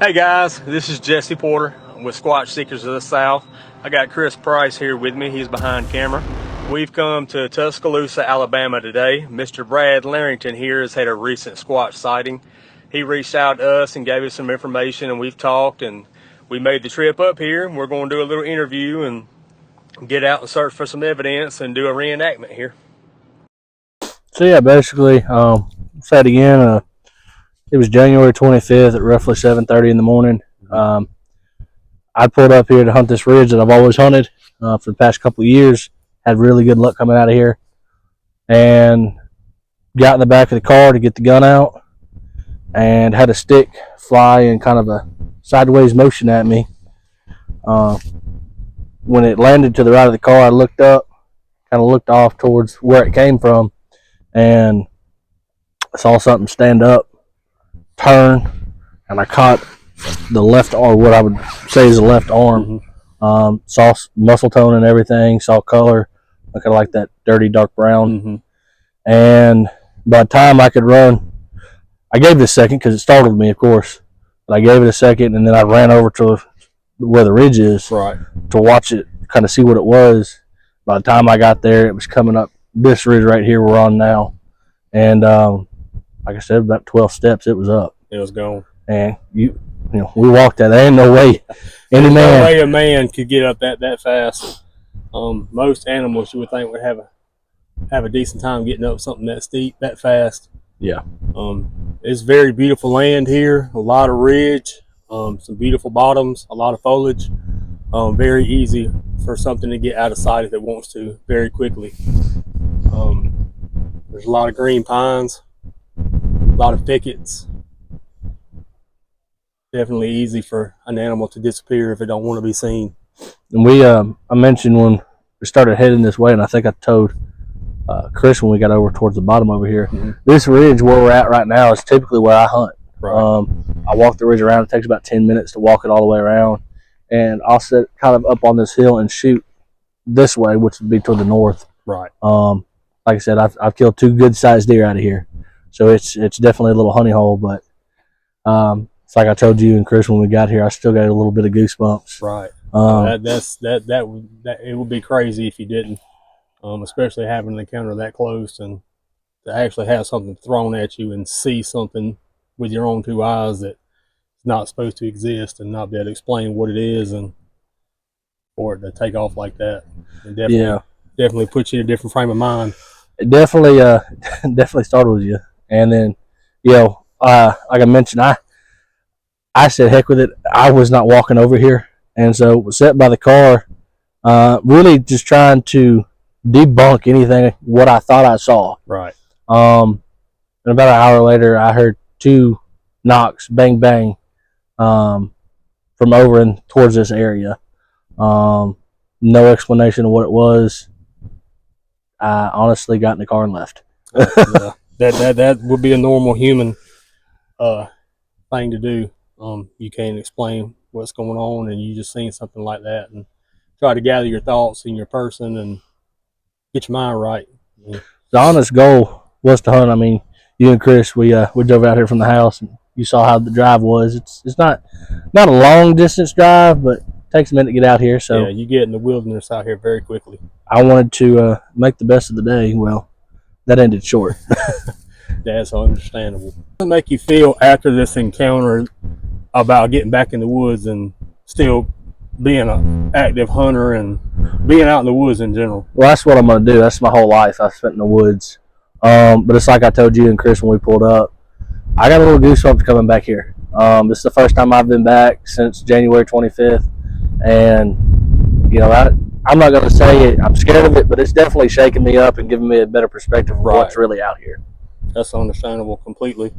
Hey guys, this is Jesse Porter with Squatch Seekers of the South. I got Chris Price here with me. He's behind camera. We've come to Tuscaloosa, Alabama today. Mr. Brad Larrington here has had a recent Squatch sighting. He reached out to us and gave us some information, and we've talked, and we made the trip up here. We're going to do a little interview and get out and search for some evidence and do a reenactment here. So yeah, basically, said again, it was January 25th at roughly 7:30 in the morning. I pulled up here to hunt this ridge that I've always hunted for the past couple of years. Had really good luck coming out of here, and got in the back of the car to get the gun out, and had a stick fly in kind of a sideways motion at me. When it landed to the right of the car, I looked up, kind of looked off towards where it came from, and I saw something stand up, turn, and I caught the left arm, what I would say is the left arm. Saw muscle tone and everything, saw color, looking like that dirty dark brown. And by the time I could run, I gave it a second because it startled me, of course. But I gave it a second, and then I ran over to where the ridge is to watch it, kind of see what it was. By the time I got there, it was coming up this ridge right here we're on now. And like I said, about 12 steps, it was up. It was gone. And you know, we walked that. There ain't no way no way a man could get up that fast. Most animals you would think would have a decent time getting up something that steep, that fast. Yeah. It's very beautiful land here. A lot of ridge, some beautiful bottoms, a lot of foliage. Very easy for something to get out of sight if it wants to very quickly. There's a lot of green pines, a lot of thickets. Definitely easy for an animal to disappear if it don't want to be seen. And we, I mentioned when we started heading this way, and I think I told Chris when we got over towards the bottom over here, this ridge where we're at right now is typically where I hunt. I walk the ridge around. It takes about 10 minutes to walk it all the way around. And I'll sit kind of up on this hill and shoot this way, which would be toward the north. Like I said, I've killed 2 good-sized deer out of here. So it's definitely a little honey hole, but it's like I told you and Chris when we got here, I still got a little bit of goosebumps. It would be crazy if you didn't, especially having an encounter that close and to actually have something thrown at you and see something with your own 2 eyes that's not supposed to exist and not be able to explain what it is, and for it to take off like that. It definitely puts you in a different frame of mind. It definitely definitely startles you. And then, like I mentioned, I said heck with it. I was not walking over here, and so was sat by the car, really just trying to debunk anything what I thought I saw. And about an hour later, I heard 2 knocks, bang bang, from over and towards this area. No explanation of what it was. I honestly got in the car and left. That would be a normal human thing to do. You can't explain what's going on, and you just seen something like that, and try to gather your thoughts in your person and get your mind right. The honest goal was to hunt. I mean, you and Chris, we drove out here from the house, and you saw how the drive was. It's not a long distance drive, but it takes a minute to get out here. So yeah, you get in the wilderness out here very quickly. I wanted to make the best of the day. Well, that ended short. That's understandable. What does it make you feel after this encounter about getting back in the woods and still being an active hunter and being out in the woods in general? Well, that's what I'm going to do. That's my whole life I spent in the woods. But it's like I told you and Chris when we pulled up, I got a little goosebumps coming back here. This is the first time I've been back since January 25th. And, I'm not going to say it, I'm scared of it, but it's definitely shaking me up and giving me a better perspective of what's really out here. That's understandable completely.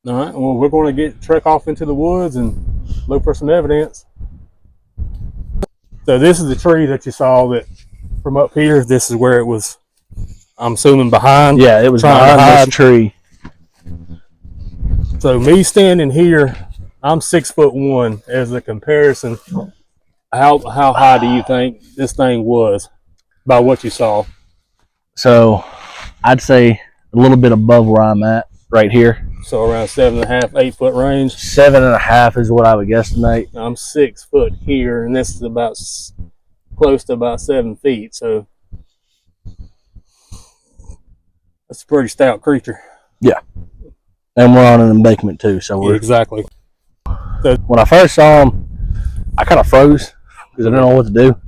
All right, well, we're going to trek off into the woods and look for some evidence. So this is the tree that you saw that from up here. This is where it was, I'm assuming, behind. Yeah, it was behind this tree. So me standing here, I'm 6'1". As a comparison, how high do you think this thing was by what you saw? So I'd say a little bit above where I'm at right here. So around 7.5, 8 foot range. 7.5 is what I would guesstimate. I'm 6 foot here, and this is about close to about 7 feet. So that's a pretty stout creature. Yeah, and we're on an embankment too, so we're exactly. So when I first saw him, I kind of froze because I didn't know what to do.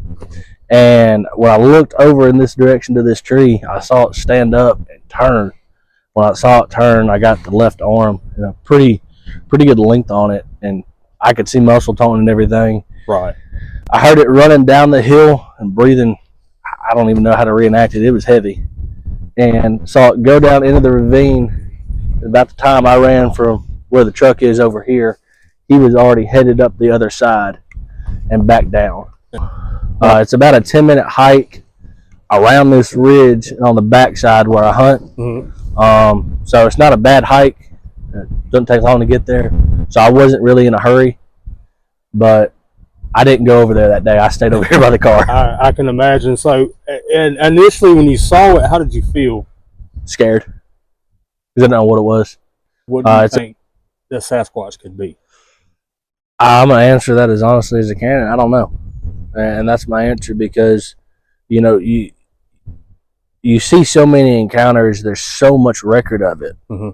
And when I looked over in this direction to this tree, I saw it stand up and turn. When I saw it turn, I got the left arm and a pretty good length on it, and I could see muscle tone and everything. Right. I heard it running down the hill and breathing. I don't even know how to reenact it. It was heavy. And saw it go down into the ravine. About the time I ran from where the truck is over here, he was already headed up the other side and back down. It's about a 10-minute hike around this ridge and on the backside where I hunt. Mm-hmm. So it's not a bad hike. It doesn't take long to get there. So I wasn't really in a hurry, but I didn't go over there that day. I stayed over here by the car. I can imagine. So, and initially when you saw it, how did you feel? Scared. Because I didn't know what it was. What do you think the Sasquatch could be? I'm going to answer that as honestly as I can. I don't know. And that's my answer because, you know, you see so many encounters. There's so much record of it. Mm-hmm.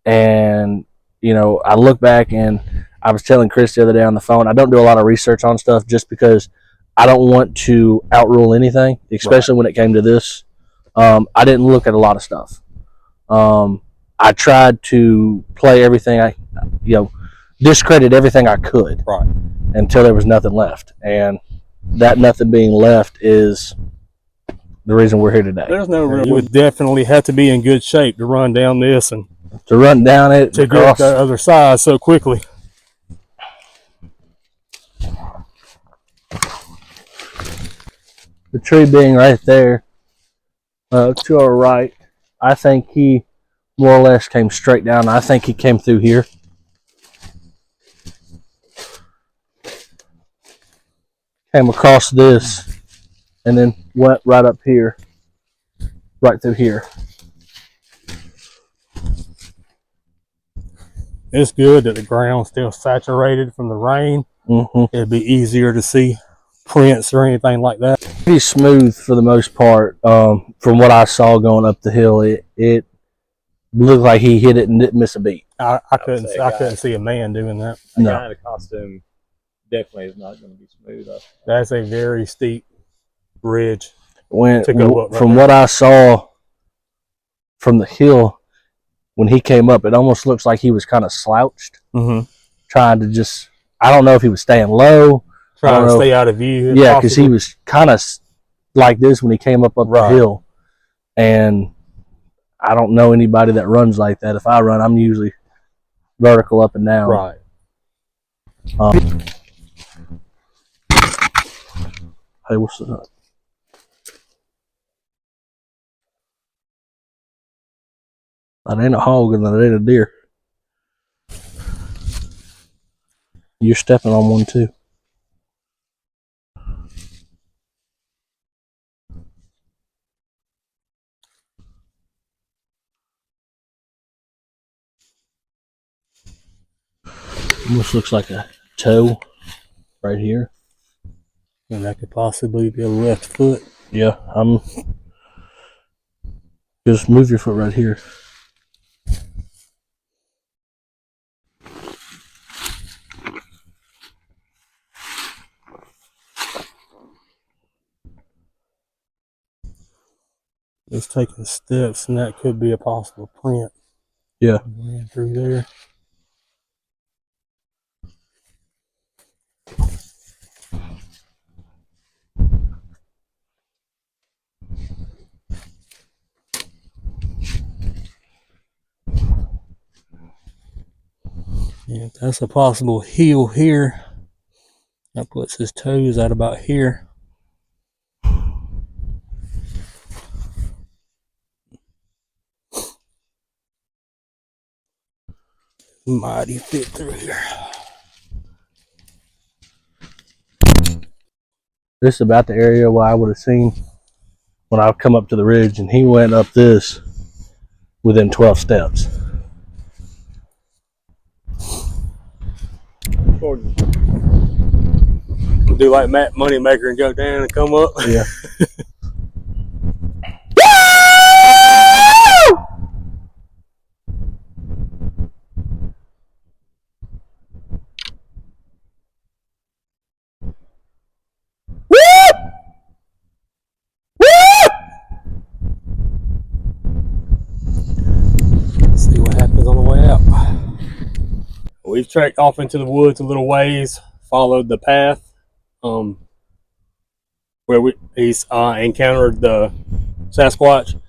And, you know, I look back and I was telling Chris the other day on the phone, I don't do a lot of research on stuff just because I don't want to outrule anything, especially when it came to this. I didn't look at a lot of stuff. I tried to play everything discredit everything I could until there was nothing left. And that nothing being left is the reason we're here today. There's no real. You would definitely have to be in good shape to run down this and to run down it to get the other side so quickly. The tree being right there to our right, I think he more or less came straight down. I think he came through here. Came across this and then went right up here, right through here. It's good that the ground's still saturated from the rain. Mm-hmm. It'd be easier to see prints or anything like that. Pretty smooth for the most part. From what I saw going up the hill, it looked like he hit it and didn't miss a beat. I couldn't see a man doing that. No. Guy in a costume definitely is not going to be smooth. That's a very steep ridge. From what I saw from the hill, when he came up, it almost looks like he was kind of slouched, trying to just, I don't know if he was staying low. Trying to stay out of view. Yeah, because he was kind of like this when he came up the hill. And I don't know anybody that runs like that. If I run, I'm usually vertical up and down. Right. Hey, what's up? That ain't a hog and that ain't a deer. You're stepping on one too. Almost looks like a toe right here. And that could possibly be a left foot. Yeah, just move your foot right here. It's taking steps, and that could be a possible print. Yeah. Ran through there. Yeah, that's a possible heel here. That puts his toes at about here. Mighty fit through here. This is about the area where I would have seen when I come up to the ridge, and he went up this within 12 steps. Recording. Do like Matt Moneymaker and go down and come up. Yeah. See what happens on the way out. We've trekked off into the woods a little ways, followed the path where he's encountered the Sasquatch.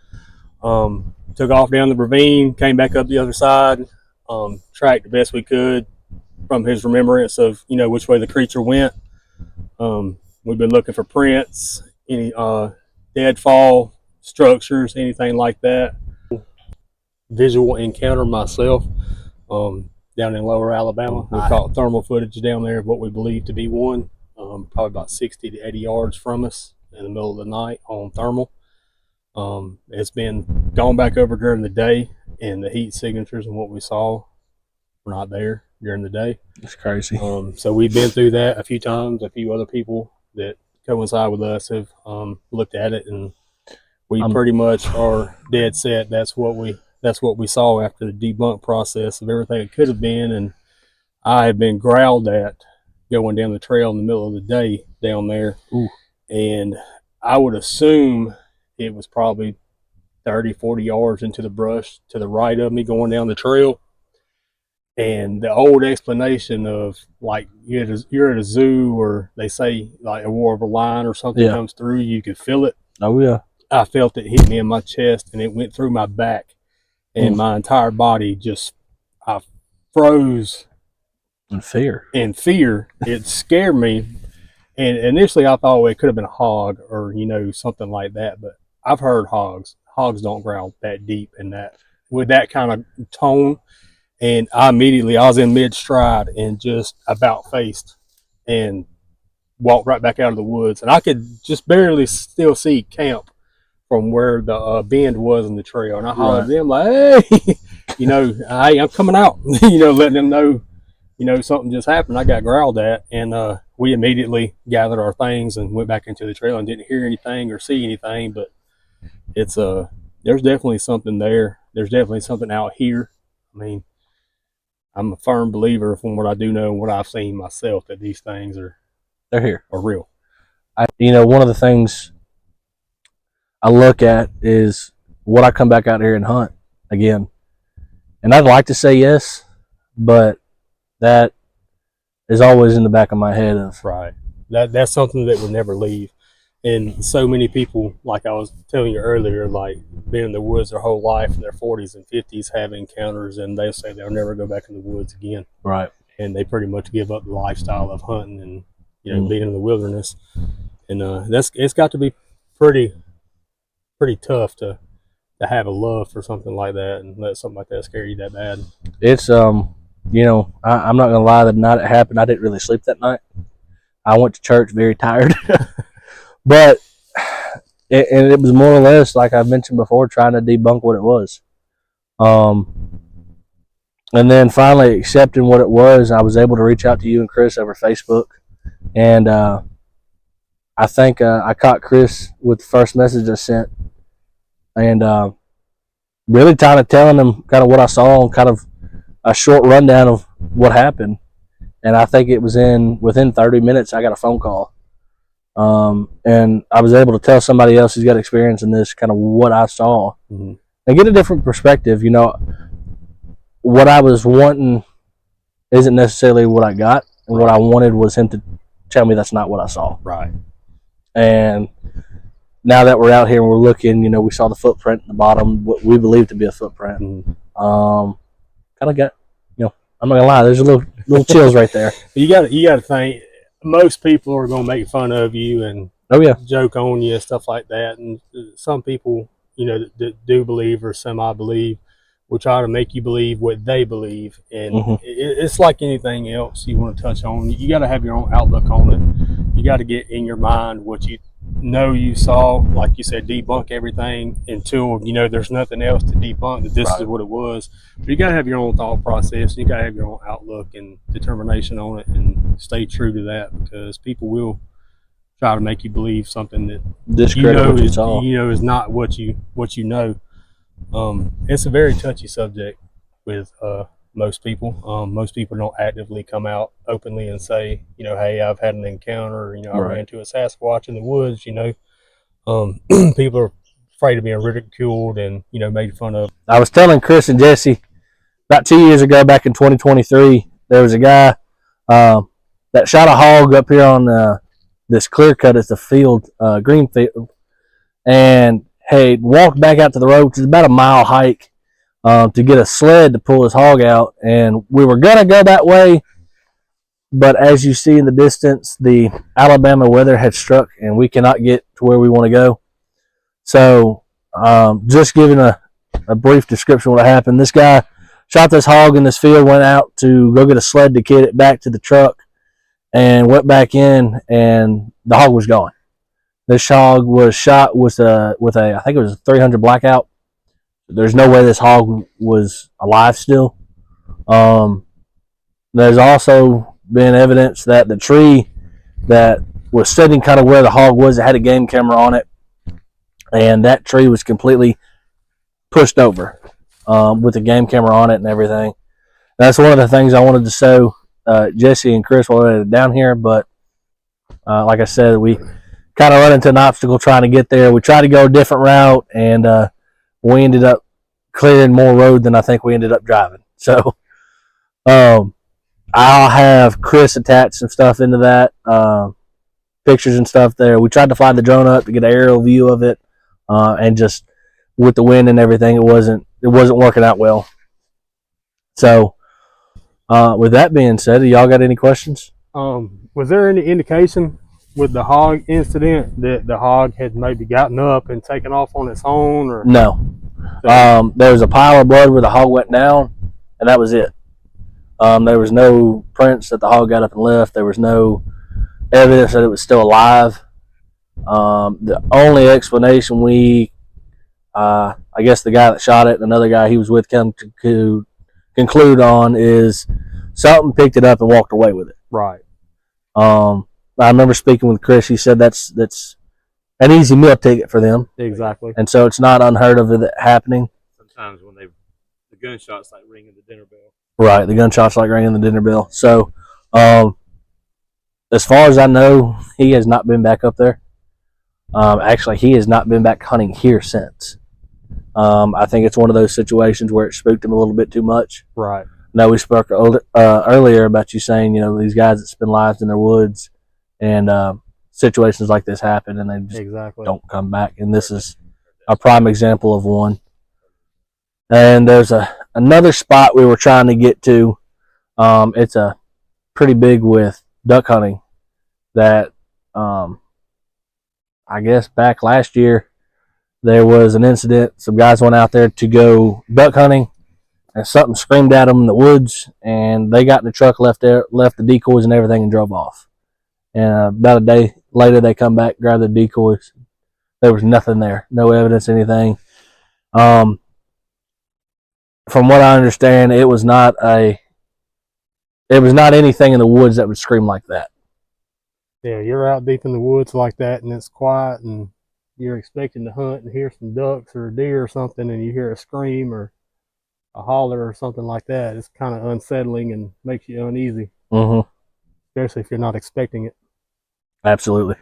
Took off down the ravine, came back up the other side, tracked the best we could from his remembrance of, you know, which way the creature went. We've been looking for prints, any deadfall structures, anything like that. Visual encounter myself down in lower Alabama. We caught thermal footage down there of what we believe to be one, probably about 60 to 80 yards from us in the middle of the night on thermal. It's been gone back over during the day, and the heat signatures and what we saw were not there during the day. It's crazy. So we've been through that a few times. A few other people that coincide with us have looked at it, and we pretty much are dead set. That's what we saw after the debunk process of everything it could have been. And I have been growled at going down the trail in the middle of the day down there. Ooh. And I would assume it was probably 30, 40 yards into the brush to the right of me going down the trail. And the old explanation of, like, you're at a zoo, or they say like a war of a lion or something comes through, you could feel it. Oh yeah. I felt it hit me in my chest, and it went through my back, and my entire body just, I froze in fear. It scared me. And initially I thought, well, it could have been a hog or, you know, something like that. But I've heard hogs don't growl that deep and that with that kind of tone. And I was in mid stride and just about faced and walked right back out of the woods. And I could just barely still see camp from where the bend was in the trail. And I hollered at them like, hey, you know, hey, I'm coming out, you know, letting them know, you know, something just happened. I got growled at, and we immediately gathered our things and went back into the trail and didn't hear anything or see anything. But it's there's definitely something there. There's definitely something out here. I mean, I'm a firm believer from what I do know and what I've seen myself that these things they're here, are real. You know, one of the things I look at is, would I come back out here and hunt again? And I'd like to say yes, but that is always in the back of my head of that's something that would never leave. And so many people, like I was telling you earlier, like been in the woods their whole life, in their 40s and 50s, have encounters, and they say they'll never go back in the woods again. Right. And they pretty much give up the lifestyle of hunting and, you know, being in the wilderness. And it's got to be pretty tough to have a love for something like that and let something like that scare you that bad. It's you know, I'm not gonna lie, the night it happened, I didn't really sleep that night. I went to church very tired. But it was more or less, like I've mentioned before, trying to debunk what it was. And then finally accepting what it was, I was able to reach out to you and Chris over Facebook. And I think I caught Chris with the first message I sent. And really kind of telling him kind of what I saw and kind of a short rundown of what happened. And I think it was within 30 minutes I got a phone call. And I was able to tell somebody else who's got experience in this kind of what I saw and get a different perspective. You know, what I was wanting isn't necessarily what I got, and what I wanted was him to tell me that's not what I saw. Right. And now that we're out here and we're looking, you know, we saw the footprint at the bottom, what we believe to be a footprint. Kind of got, you know, I'm not gonna lie, there's a little chills right there. You got to think, most people are going to make fun of you and joke on you and stuff like that. And some people, you know, that do believe or semi-believe will try to make you believe what they believe. And it's like anything else you want to touch on. You got to have your own outlook on it. You got to get in your mind what you know you saw, like you said, debunk everything until you know there's nothing else to debunk, that this is what it was. But you got to have your own thought process. You got to have your own outlook and determination on it, and stay true to that, because people will try to make you believe something that you know is not what you know. It's a very touchy subject with most people. Most people don't actively come out openly and say, you know, hey, I've had an encounter, you know, I ran into a Sasquatch in the woods, you know. People are afraid of being ridiculed and, you know, made fun of. I was telling Chris and Jesse about 2 years ago, back in 2023, there was a guy that shot a hog up here on this clear cut at the field, green field, and had walked back out to the road, which is about a mile hike, to get a sled to pull his hog out. And we were going to go that way, but as you see in the distance, the Alabama weather had struck and we cannot get to where we want to go. So just giving a brief description of what happened. This guy shot this hog in this field, went out to go get a sled to get it back to the truck, and went back in, and the hog was gone. This hog was shot with a I think it was a 300 blackout. There's no way this hog was alive still. There's also been evidence that the tree that was sitting kind of where the hog was, it had a game camera on it, and that tree was completely pushed over with a game camera on it and everything. That's one of the things I wanted to show Jesse and Chris while we were down here, but like I said, we kind of run into an obstacle trying to get there. We tried to go a different route, and we ended up clearing more road than I think we ended up driving. So I'll have Chris attach some stuff into that, pictures and stuff there. We tried to fly the drone up to get an aerial view of it, and just with the wind and everything, it wasn't working out well. So with that being said, y'all got any questions? Was there any indication with the hog incident that the hog had maybe gotten up and taken off on its own? Or no. There was a pile of blood where the hog went down, and that was it. There was no prints that the hog got up and left. There was no evidence that it was still alive. The only explanation I guess the guy that shot it and another guy he was with come to conclude on is something picked it up and walked away with it. Right. I remember speaking with Chris. He said that's an easy meal ticket for them. Exactly. And so it's not unheard of it happening. Sometimes when the gunshots like ringing the dinner bell. Right, the gunshots like ringing the dinner bell. So, as far as I know, he has not been back up there. Actually, he has not been back hunting here since. I think it's one of those situations where it spooked him a little bit too much. Right. Now, we spoke earlier about you saying, you know, these guys that spend lives in their woods, and situations like this happen, and they just don't come back. And this is a prime example of one. And there's another spot we were trying to get to. It's a pretty big with duck hunting that I guess back last year there was an incident. Some guys went out there to go duck hunting, and something screamed at them in the woods, and they got in the truck, left the decoys and everything, and drove off. And about a day later, they come back, grab the decoys. There was nothing there, no evidence, anything. From what I understand, it was not anything in the woods that would scream like that. Yeah, you're out deep in the woods like that, and it's quiet, and you're expecting to hunt and hear some ducks or a deer or something, and you hear a scream or a holler or something like that. It's kind of unsettling and makes you uneasy, Mm-hmm. especially if you're not expecting it. Absolutely.